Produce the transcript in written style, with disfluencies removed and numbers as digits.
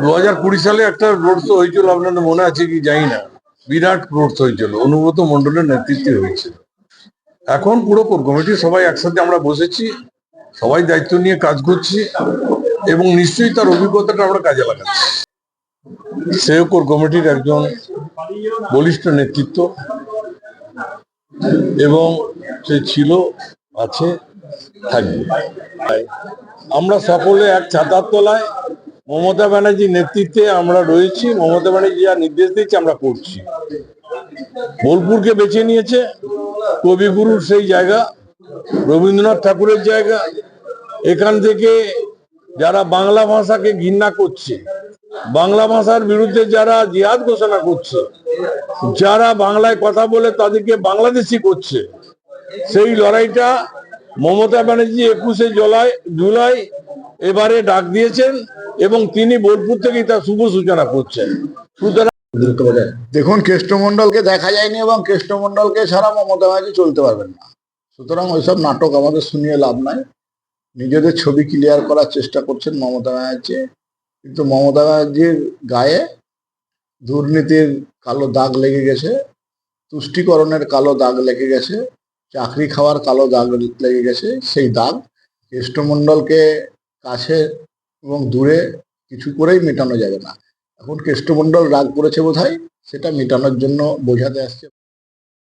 2020 সালে একটা road show হয়েছিল, আপনাদের মনে আছে কি জানি না, বিরাট রোড শো হয়েছিল, অনুব্রত মন্ডলের নেতৃত্বে হয়েছিল। এখন পুরো কোর কমিটি সবাই একসাথে আমরা বসেছি, সবাই দায়িত্ব নিয়ে কাজ করছি এবং নিশ্চয়ই তার অভিজ্ঞতাটা আমরা কাজে লাগাচ্ছি। সেও কোর কমিটির একজন বলিষ্ঠ নেতৃত্ব এবং সে ছিল, আছে, থাকবে। আমরা সকলে এক ছাতার তলায় মমতা ব্যানার্জির নেতৃত্বে আমরা রয়েছি। মমতা ব্যানার্জি যা নির্দেশ দিয়েছে আমরা করছি। বোলপুরকে বেছে নিয়েছে, কবিগুরুর সেই জায়গা, রবীন্দ্রনাথ ঠাকুরের জায়গা। এখান থেকে যারা বাংলা ভাষাকে ঘৃণা করছে, বাংলা ভাষার বিরুদ্ধে যারা জিহাদ ঘোষণা করছে, যারা বাংলায় কথা বলে তাদেরকে বাংলাদেশি করছে, সেই লড়াইটা মমতা ব্যানার্জি 21শে জুলাই এবারে ডাক দিয়েছেন এবং তিনি বোলপুর থেকেই তার শুভ সূচনা করছেন। সুতরাং দেখুন, কেষ্টমন্ডলকে দেখা যায়নি এবং কেষ্টমন্ডলকে ছাড়া মমতা ব্যানার্জি চলতে পারবেন না। সুতরাং ওইসব নাটক আমাদের শুনিয়ে লাভ নাই। নিজেদের ছবি ক্লিয়ার করার চেষ্টা করছেন মমতা ব্যানার্জি, কিন্তু মমতা ব্যানার্জির গায়ে দুর্নীতির কালো দাগ লেগে গেছে, তুষ্টিকরণের কালো দাগ লেগে গেছে, চাকরি খাওয়ার কালো দাগ লেগে গেছে। সেই দাগ কেষ্টমন্ডলকে কাছে এবং দূরে কিছু করেই মেটানো যাবে না। এখন কেষ্টমন্ডল রাগ করেছে বোধহয়, সেটা মেটানোর জন্য বোঝাতে আসছে।